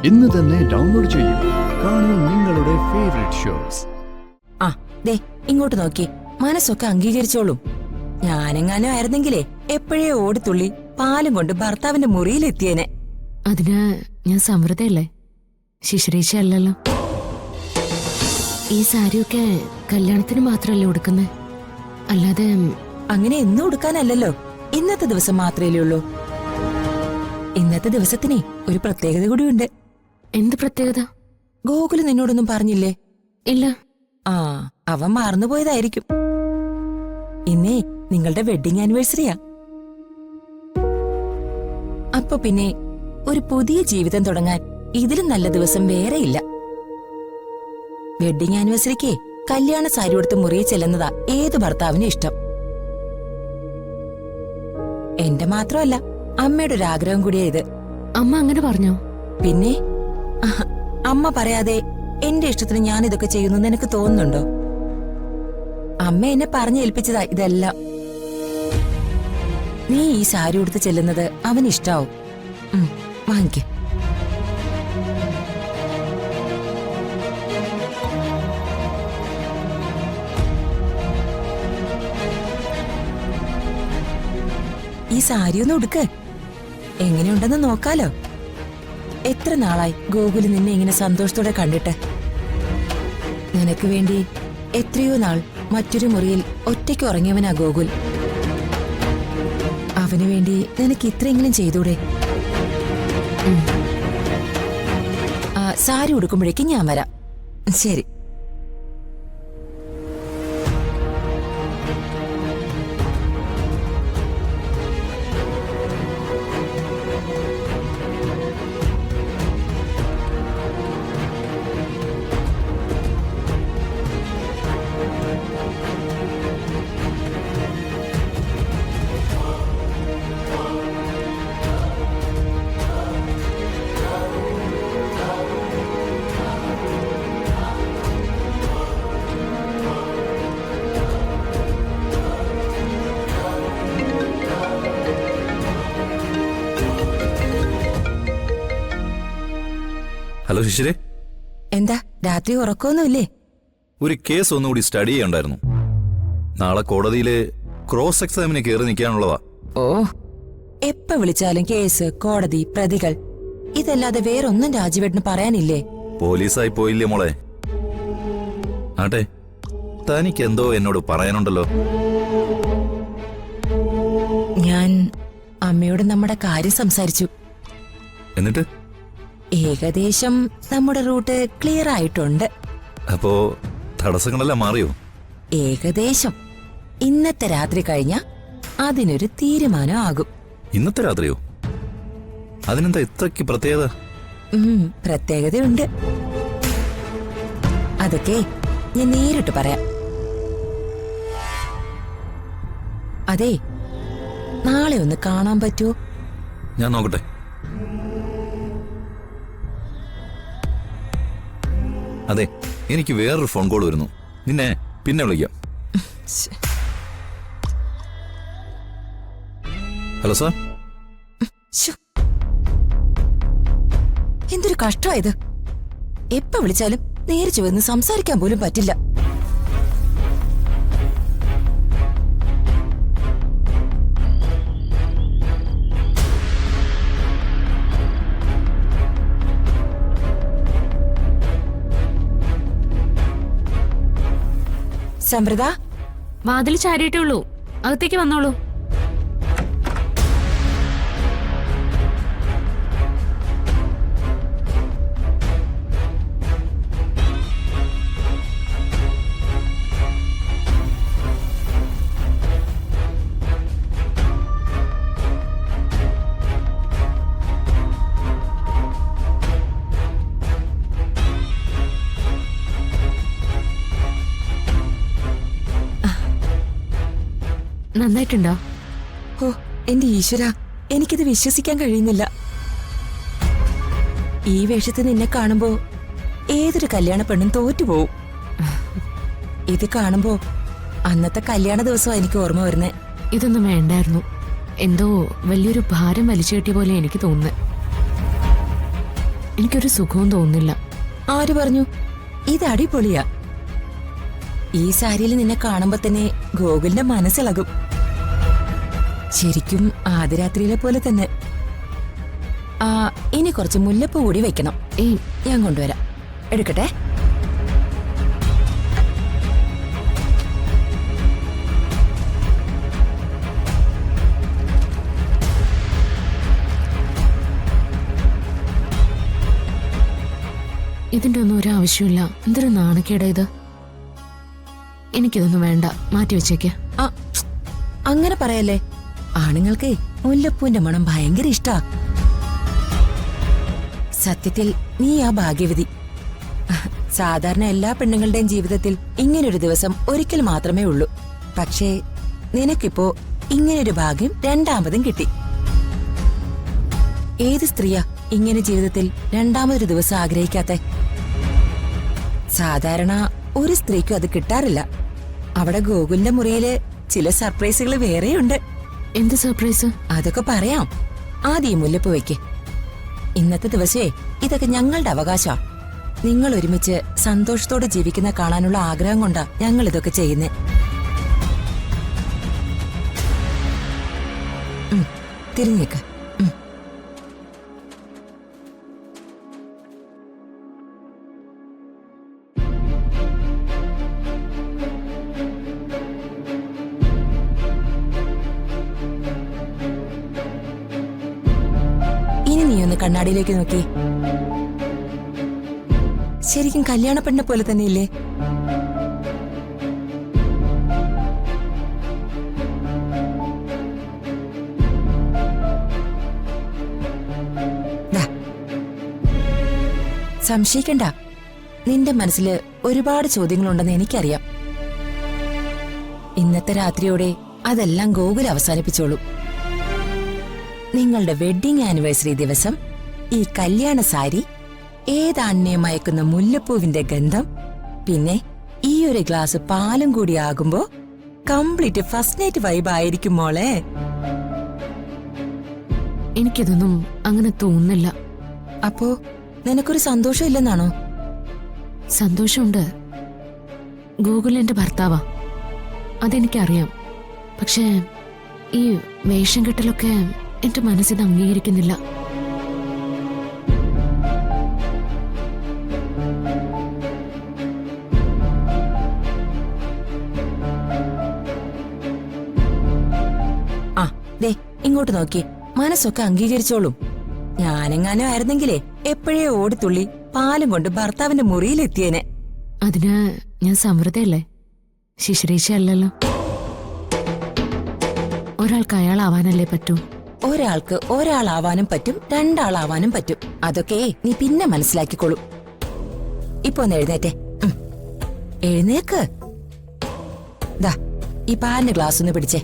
ഇന്ന് തന്നെ ഡൗൺലോഡ് ചെയ്യൂ. കാണൂ നിങ്ങളുടെ ഫേവറേറ്റ് ഷോസ്. ദേ ഇങ്ങോട്ട് നോക്കി, മനസ്സൊക്കെ അംഗീകരിച്ചോളൂ. ഞാനെങ്ങാനും ആയിരുന്നെങ്കിലേ എപ്പോഴേ ഓടിത്തുള്ളി പാലും കൊണ്ട് ഭർത്താവിന്റെ മുറിയിലെത്തിയേനെ. അതിന് ഞാൻ സമൃദ്ധയല്ലേ, ശിശിരേശ അല്ലല്ലോ. ഈ സാരിയൊക്കെ കല്യാണത്തിന് മാത്രല്ലേ ഉടുക്കുന്നേ, അല്ലാതെ അങ്ങനെ എന്നും ഉടുക്കാനല്ലല്ലോ, ഇന്നത്തെ ദിവസം മാത്രമേ ഉള്ളൂ. ഇന്നത്തെ ദിവസത്തിനെ ഒരു പ്രത്യേകത കൂടിയുണ്ട്. എന്ത് പ്രത്യേകത? ഗോകുല് നിന്നോടൊന്നും പറഞ്ഞില്ലേ? ഇല്ല. അവൻ മറന്നുപോയതായിരിക്കും. ഇന്നേ നിങ്ങളുടെ വെഡിങ് ആനിവേഴ്സറിയാ. അപ്പൊ പിന്നെ ഒരു പുതിയ ജീവിതം തുടങ്ങാൻ ഇതിലും നല്ല ദിവസം വേറെയില്ല. വെഡിങ് ആനിവേഴ്സറിക്ക് കല്യാണ സാരി കൊടുത്ത് മുറിയിൽ ചെല്ലുന്നതാ ഏത് ഭർത്താവിനും ഇഷ്ടം. എന്റെ മാത്രമല്ല, അമ്മയുടെ ഒരു ആഗ്രഹം കൂടിയാ ഇത്. അമ്മ അങ്ങനെ പറഞ്ഞോ? പിന്നെ അമ്മ പറയാതെ എന്റെ ഇഷ്ടത്തിന് ഞാൻ ഇതൊക്കെ ചെയ്യുന്നു നിനക്ക് തോന്നുന്നുണ്ടോ? അമ്മ എന്നെ പറഞ്ഞേൽപ്പിച്ചതാ ഇതെല്ലാം. നീ ഈ സാരി ഉടുത്ത് ചെല്ലുന്നത് അവന് ഇഷ്ടാവും. വാങ്ങിക്ക. ഈ സാരി ഒന്ന് ഉടുക്ക്, എങ്ങനെയുണ്ടെന്ന് നോക്കാലോ. എത്ര നാളായി ഗോകുല് നിന്നെ ഇങ്ങനെ സന്തോഷത്തോടെ കണ്ടിട്ട്. നിനക്ക് വേണ്ടി എത്രയോ നാൾ മറ്റൊരു മുറിയിൽ ഒറ്റയ്ക്ക് ഉറങ്ങിയവനാ ഗോകുൽ. അവനു വേണ്ടി നിനക്ക് ഇത്രയെങ്കിലും ചെയ്തൂടെ? സാരി ഉടുക്കുമ്പോഴേക്കും ഞാൻ വരാം. ശരി. ഹലോ ശിശിരേ, എന്താ രാത്രി ഉറക്കമൊന്നുമില്ലേ? ഒരു കേസ് ഒന്നുകൂടി സ്റ്റഡി ചെയ്യണ്ടായിരുന്നു. നാളെ കോടതിയിലെ ക്രോസ് എക്സാമിന് കയറി നിൽക്കാനുള്ളതാ. ഓ, എപ്പ വിളിച്ചാലും കേസ്, കോടതി, പ്രതികൾ, ഇതല്ലാതെ വേറൊന്നും രാജുവേട്ടന് പറയാനില്ലേ? പോലീസായി പോയില്ലേ മോളെ? ആട്ടെ, തനിക്ക് എന്തോ എന്നോട് പറയാനുണ്ടല്ലോ. ഞാൻ അമ്മയോട് നമ്മുടെ കാര്യം സംസാരിച്ചു. എന്നിട്ട്? ഏകദേശം നമ്മുടെ റൂട്ട് ക്ലിയർ ആയിട്ടുണ്ട്. അപ്പോ തടസ്സങ്ങളെല്ലാം മാറിയോ? ഏകദേശം. ഇന്നത്തെ രാത്രി കഴിഞ്ഞ അതിനൊരു തീരുമാനം ആകും. ഇന്നത്തെ രാത്രിയോ? അതിനെന്താ ഇത്രയ്ക്ക് പ്രത്യേകത? പ്രത്യേകതയുണ്ട്. അതൊക്കെ ഞാൻ നേരിട്ട് പറയാം. അതെ, നാളെ ഒന്ന് കാണാൻ പറ്റുമോ? ഞാൻ നോക്കട്ടെ. അതെ, എനിക്ക് വേറൊരു ഫോൺ കോൾ വരുന്നു. നിന്നെ പിന്നെ വിളിക്കാം. Hello sir. എന്തൊരു കഷ്ടമായത്. എപ്പ വിളിച്ചാലും നേരെ ചുവന്ന് സംസാരിക്കാൻ പോലും പറ്റില്ല. സമൃദ്ധ, വാതിൽ ചാരിയിട്ടേ ഉള്ളൂ, അകത്തേക്ക് വന്നോളൂ. നന്നായിട്ടുണ്ടോ? ഓ എന്റെ ഈശ്വര, എനിക്കിത് വിശ്വസിക്കാൻ കഴിയുന്നില്ല. ഈ വേഷത്തിൽ നിന്നെ കാണുമ്പോ ഏതൊരു കല്യാണ പെണ്ണും തോറ്റുപോവും. ഇത് കാണുമ്പോ അന്നത്തെ കല്യാണ ദിവസം എനിക്ക് ഓർമ്മ വരുന്നേ. ഇതൊന്നും വേണ്ടായിരുന്നു. എന്തോ വലിയൊരു ഭാരം വലിച്ചു കെട്ടിയ പോലെ എനിക്ക് തോന്നുന്നത്. എനിക്കൊരു സുഖവും തോന്നുന്നില്ല. ആര് പറഞ്ഞു? ഇത് അടിപൊളിയാ. ഈ സാരിയിൽ നിന്നെ കാണുമ്പോ തന്നെ ഗോകുലിന്റെ മനസ്സിളകും. ശരിക്കും ആദ്യരാത്രിയിലെ പോലെ തന്നെ. ഇനി കുറച്ച് മുല്ലപ്പൂ കൂടി വെക്കണം. ഞാൻ കൊണ്ടുവരാം. എടുക്കട്ടെ. ഇതിന്റെ ഒന്നും ഒരു ആവശ്യമില്ല. എന്തൊരു നാണക്കേടാ ഇത്. എനിക്കിതൊന്നും വേണ്ട, മാറ്റി വെച്ചേക്ക്. അങ്ങനെ പറയല്ലേ. ആണുങ്ങൾക്ക് മുല്ലപ്പൂവിന്റെ മണം ഭയങ്കര ഇഷ്ടാ. സത്യത്തിൽ നീ ആ ഭാഗ്യവതി. സാധാരണ എല്ലാ പെണ്ണുങ്ങളുടെയും ജീവിതത്തിൽ ഇങ്ങനൊരു ദിവസം ഒരിക്കൽ മാത്രമേ ഉള്ളൂ. പക്ഷേ നിനക്കിപ്പോ ഇങ്ങനൊരു ഭാഗ്യം രണ്ടാമതും കിട്ടി. ഏത് സ്ത്രീയാ ഇങ്ങനെ ജീവിതത്തിൽ രണ്ടാമതൊരു ദിവസം ആഗ്രഹിക്കാത്തെ? സാധാരണ ഒരു സ്ത്രീക്കും അത് കിട്ടാറില്ല. അവിടെ ഗോകുലിന്റെ മുറിയില് ചില സർപ്രൈസുകൾ വേറെയുണ്ട്. എന്ത് സർപ്രൈസ്? അതൊക്കെ പറയാം. ആദ്യം മുല്ലപ്പ് വയ്ക്ക്. ഇന്നത്തെ ദിവസേ ഇതൊക്കെ ഞങ്ങളുടെ അവകാശാ. നിങ്ങൾ ഒരുമിച്ച് സന്തോഷത്തോടെ ജീവിക്കുന്ന കാണാനുള്ള ആഗ്രഹം കൊണ്ടാ ഞങ്ങൾ ഇതൊക്കെ ചെയ്യുന്നേ. തിരിഞ്ഞേക്ക്. ഇനി നീ ഒന്ന് കണ്ണാടിയിലേക്ക് നോക്കി. ശരിക്കും കല്യാണ പെണ്ണെ പോലെ തന്നെയില്ലേ? സംശയിക്കണ്ട. നിന്റെ മനസ്സിൽ ഒരുപാട് ചോദ്യങ്ങളുണ്ടെന്ന് എനിക്കറിയാം. ഇന്നത്തെ രാത്രിയോടെ അതെല്ലാം ഗോകുൽ അവസാനിപ്പിച്ചോളൂ. നിങ്ങളുടെ വെഡ്ഡിംഗ് ആനിവേഴ്സറി ദിവസം ഈ കല്യാണ സാരി, ഏതാണ്യെ മയക്കുന്ന മുല്ലപ്പൂവിന്റെ ഗന്ധം, പിന്നെ ഈ ഒരു ഗ്ലാസ് പാലും കൂടി ആകുമ്പോ കംപ്ലീറ്റ് ഫസ്റ്റ് നൈറ്റ് വൈബ് ആയിരിക്കും മോളെ. എനിക്കിതൊന്നും അങ്ങനെ തോന്നുന്നില്ല. അപ്പോ നിനക്കൊരു സന്തോഷം ഇല്ലെന്നാണോ? സന്തോഷമുണ്ട്. ഗോകുൽ എന്റെ ഭർത്താവാ, അതെനിക്കറിയാം. പക്ഷേ ഈ വേഷം കെട്ടലൊക്കെ എന്റെ മനസ്സിന് അംഗീകരിക്കുന്നില്ല. ദേ ഇങ്ങോട്ട് നോക്കി. മനസ്സൊക്കെ അംഗീകരിച്ചോളും. ഞാനെങ്ങാനും ആയിരുന്നെങ്കിലേ എപ്പോഴേ ഓടിത്തുള്ളി പാലും കൊണ്ട് ഭർത്താവിന്റെ മുറിയിലെത്തിയേനെ. അതിന് ഞാൻ സമൃദ്ധയല്ലേ, ശിശിരീശയല്ലല്ലോ. ഒരാൾക്ക് അയാളാവാനല്ലേ പറ്റൂ. ഒരാൾക്ക് ഒരാളാവാനും പറ്റും, രണ്ടാളാവാനും പറ്റും. അതൊക്കെ നീ പിന്നെ മനസ്സിലാക്കിക്കോളൂ. ഇപ്പൊ ഒന്ന് എഴുന്നേറ്റേ. എഴുന്നേക്ക്. ദാ ഈ പാലിന്റെ ഗ്ലാസ് ഒന്ന് പിടിച്ചേ.